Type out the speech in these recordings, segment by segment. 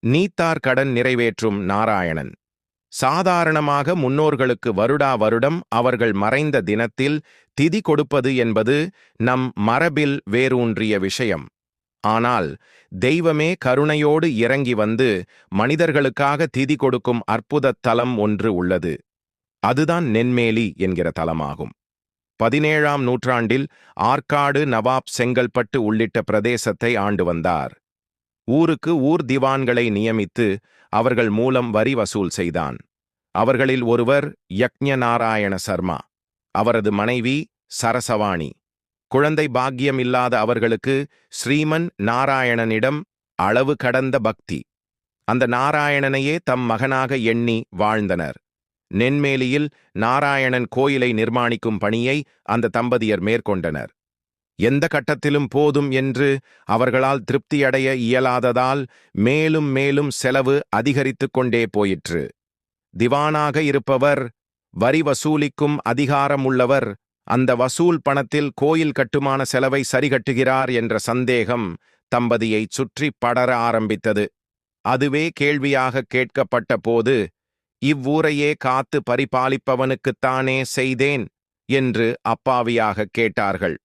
நீத்தார் கடன் நிறைவேற்றும் நாராயணன். சாதாரணமாக முன்னோர்களுக்கு வருடா வருடம் அவர்கள் மறைந்த தினத்தில் திதி கொடுப்பது என்பது நம் மரபில் வேரூன்றிய விஷயம். ஆனால் தெய்வமே கருணையோடு இறங்கி வந்து மனிதர்களுக்காக திதி கொடுக்கும் அற்புதத் தலம் ஒன்று உள்ளது. அதுதான் நென்மேலி என்கிற தலமாகும். 17ஆம் நூற்றாண்டில் ஆற்காடு நவாப் செங்கல்பட்டு உள்ளிட்ட பிரதேசத்தை ஆண்டு வந்தார். ஊருக்கு ஊர் திவான்களை நியமித்து அவர்கள் மூலம் வரி வசூல் செய்தான். அவர்களில் ஒருவர் யக்ஞநாராயண சர்மா. அவரது மனைவி சரசவாணி. குழந்தை பாக்கியம் இல்லாத அவர்களுக்கு ஸ்ரீமன் நாராயணனிடம் அளவு கடந்த பக்தி. அந்த நாராயணனையே தம் மகனாக எண்ணி வாழ்ந்தனர். நென்மேலியில் நாராயணன் கோயிலை நிர்மாணிக்கும் பணியை அந்த தம்பதியர் மேற்கொண்டனர். எந்த கட்டத்திலும் போதும் என்று அவர்களால் திருப்தியடைய இயலாததால் மேலும் மேலும் செலவு அதிகரித்து கொண்டே போயிற்று. திவானாக இருப்பவர், வரி வசூலிக்கும் அதிகாரமுள்ளவர், அந்த வசூல் பணத்தில் கோயில் கட்டுமான செலவை சரிகட்டுகிறார் என்ற சந்தேகம் தம்பதியை சுற்றி படர ஆரம்பித்தது. அதுவே கேள்வியாக கேட்கப்பட்ட போது, இவ்வூரையே காத்து பரிபாலிப்பவனுக்குத்தானே செய்தேன் என்று அப்பாவியாக கேட்டார்கள்.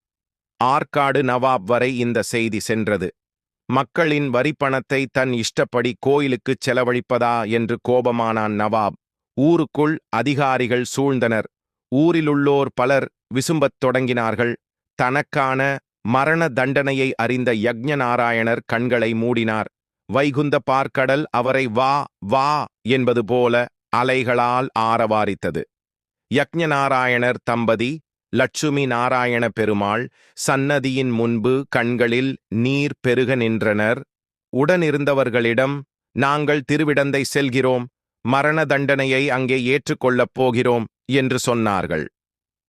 ஆற்காடு நவாப் வரை இந்த செய்தி சென்றது. மக்களின் வரிப்பணத்தை தன் இஷ்டப்படி கோயிலுக்குச் செலவழிப்பதா என்று கோபமானான் நவாப். ஊருக்குள் அதிகாரிகள் சூழ்ந்தனர். ஊரிலுள்ளோர் பலர் விசும்பத் தொடங்கினார்கள். தனக்கான மரண தண்டனையை அறிந்த யக்ஞநாராயணர் கண்களை மூடினார். வைகுந்த பார்க்கடல் அவரை வா வா என்பது போல அலைகளால் ஆரவாரித்தது. யக்ஞநாராயணர் தம்பதி லட்சுமி நாராயண பெருமாள் சன்னதியின் முன்பு கண்களில் நீர் பெருக நின்றனர். உடனிருந்தவர்களிடம், நாங்கள் திருவிடந்தை செல்கிறோம், மரண தண்டனையை அங்கே ஏற்றுக்கொள்ளப் போகிறோம் என்று சொன்னார்கள்.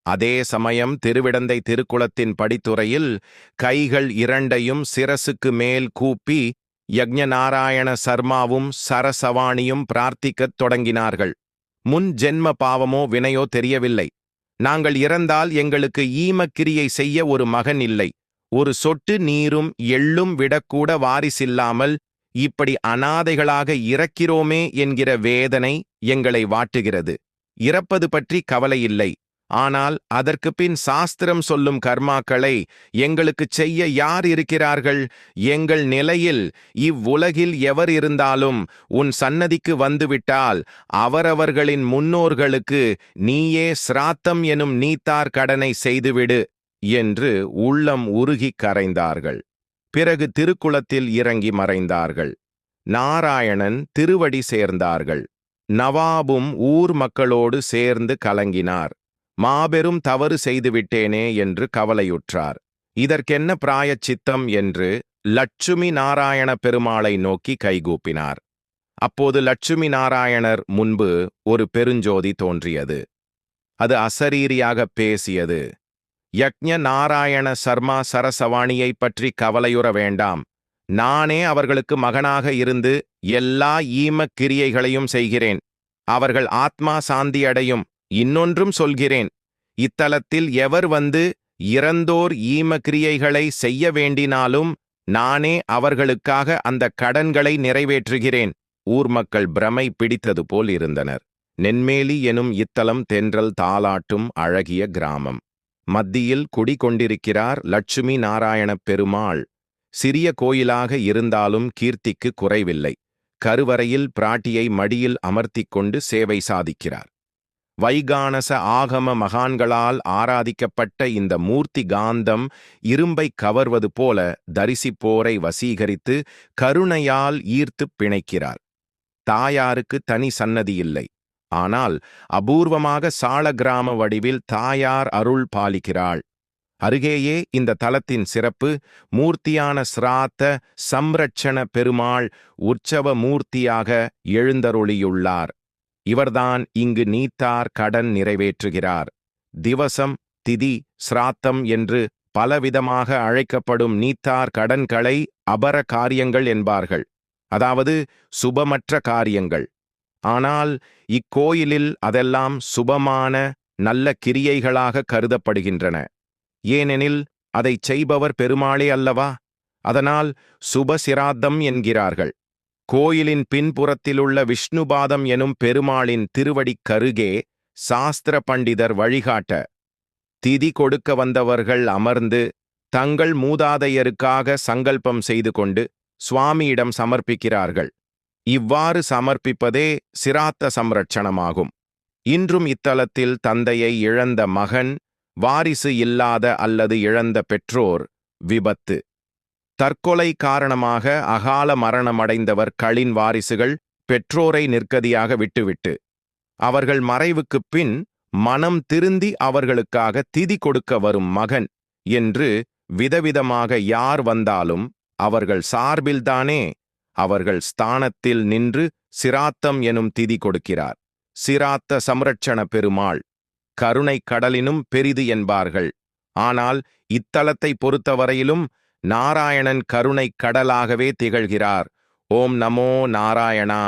அதே சமயம் திருவிடந்தை திருக்குளத்தின் படித்துறையில் கைகள் இரண்டையும் சிரசுக்கு மேல் கூப்பி யக்ஞநாராயண சர்மாவும் சரசவாணியும் பிரார்த்திக்கத் தொடங்கினார்கள். முன் ஜென்ம பாவமோ வினையோ தெரியவில்லை. நாங்கள் இறந்தால் எங்களுக்கு ஈமக்கிரியை செய்ய ஒரு மகன் இல்லை. ஒரு சொட்டு நீரும் எள்ளும் விடக்கூட வாரிசில்லாமல் இப்படி அனாதைகளாக இறக்கிறோமே என்கிற வேதனை எங்களை வாட்டுகிறது. இறப்பது பற்றி கவலையில்லை. ஆனால் அதற்கு பின் சாஸ்திரம் சொல்லும் கர்மாக்களை எங்களுக்குச் செய்ய யார் இருக்கிறார்கள்? எங்கள் நிலையில் இவ்வுலகில் எவர் இருந்தாலும் உன் சன்னதிக்கு வந்துவிட்டால் அவரவர்களின் முன்னோர்களுக்கு நீயே சிராத்தம் எனும் நீத்தார் கடனை செய்துவிடு என்று உள்ளம் உருகிக் கரைந்தார்கள். பிறகு திருக்குளத்தில் இறங்கி மறைந்தார்கள். நாராயணன் திருவடி சேர்ந்தார்கள். நவாபும் ஊர் மக்களோடு சேர்ந்து கலங்கினார். மாபெரும் தவறு செய்துவிட்டேனே என்று கவலையுற்றார். இதற்கென்ன பிராயச்சித்தம் என்று லட்சுமி நாராயண பெருமாளை நோக்கி கைகூப்பினார். அப்போது லட்சுமி நாராயணர் முன்பு ஒரு பெருஞ்சோதி தோன்றியது. அது அசரீரியாக பேசியது. யக்ஞ நாராயண சர்மா சரசவாணியைப் பற்றி கவலையுற வேண்டாம். நானே அவர்களுக்கு மகனாக இருந்து எல்லா ஈமக் கிரியைகளையும் செய்கிறேன். அவர்கள் ஆத்மா சாந்தியடையும். இன்னொன்றும் சொல்கிறேன். இத்தலத்தில் எவர் வந்து இறந்தோர் ஈம கிரியைகளை செய்ய வேண்டினாலும் நானே அவர்களுக்காக அந்த கடன்களை நிறைவேற்றுகிறேன். ஊர் மக்கள் பிரமை பிடித்தது போல் இருந்தனர். நென்மேலி எனும் இத்தலம் தென்றல் தாலாட்டும் அழகிய கிராமம். மத்தியில் குடிகொண்டிருக்கிறார் லட்சுமி நாராயணப் பெருமாள். சிறிய கோயிலாக இருந்தாலும் கீர்த்திக்கு குறைவில்லை. கருவறையில் பிராட்டியை மடியில் அமர்த்திக் கொண்டு சேவை சாதிக்கிறார். வைகானச ஆகம மகான்களால் ஆராதிக்கப்பட்ட இந்த மூர்த்தி காந்தம் இரும்பை கவர்வது போல தரிசிப்போரை வசீகரித்து கருணையால் ஈர்த்துப் பிணைக்கிறார். தாயாருக்கு தனி சன்னதி இல்லை. ஆனால் அபூர்வமாக சாள கிராம வடிவில் தாயார் அருள் பாலிக்கிறாள். அருகேயே இந்த தலத்தின் சிறப்பு. மூர்த்தியான சிராத்த சம்ரட்சண பெருமாள் உற்சவ மூர்த்தியாக எழுந்தருளியுள்ளார். இவர்தான் இங்கு நீத்தார் கடன் நிறைவேற்றுகிறார். திவசம், திதி, சிராத்தம் என்று பலவிதமாக அழைக்கப்படும் நீத்தார் கடன்களை அபர காரியங்கள் என்பார்கள். அதாவது சுபமற்ற காரியங்கள். ஆனால் இக்கோயிலில் அதெல்லாம் சுபமான நல்ல கிரியைகளாக கருதப்படுகின்றன. ஏனெனில் அதைச் செய்பவர் பெருமாளே அல்லவா? அதனால் சுபசிராத்தம் என்கிறார்கள். கோயிலின் பின்புறத்திலுள்ள விஷ்ணுபாதம் எனும் பெருமாளின் திருவடிக் கருகே சாஸ்திர பண்டிதர் வழிகாட்ட திதி கொடுக்க வந்தவர்கள் அமர்ந்து தங்கள் மூதாதையருக்காக சங்கல்பம் செய்து கொண்டு சுவாமியிடம் சமர்ப்பிக்கிறார்கள். இவ்வாறு சமர்ப்பிப்பதே சிராத்த சம்ரட்சணமாகும். இன்றும் இத்தலத்தில் தந்தையை இழந்த மகன், வாரிசு இல்லாத அல்லது இழந்த பெற்றோர், விபத்து, தற்கொலை காரணமாக அகால மரணமடைந்தவர்களின் வாரிசுகள் பெற்றோரை நிர்கதியாக விட்டுவிட்டு அவர்கள் மறைவுக்குப் பின் மனம் திருந்தி அவர்களுக்காக திதி கொடுக்க வரும் மகன் என்று விதவிதமாக யார் வந்தாலும் அவர்கள் சார்பில்தானே அவர்கள் ஸ்தானத்தில் நின்று சிராத்தம் எனும் திதி கொடுக்கிறார். சிராத்த சம்ரட்சண பெருமாள் கருணை கடலினும் பெரிது என்பார்கள். ஆனால் இத்தலத்தை பொறுத்தவரையிலும் நாராயணன் கருணை கடலாகவே திகழ்கிறார். ஓம் நமோ நாராயணா.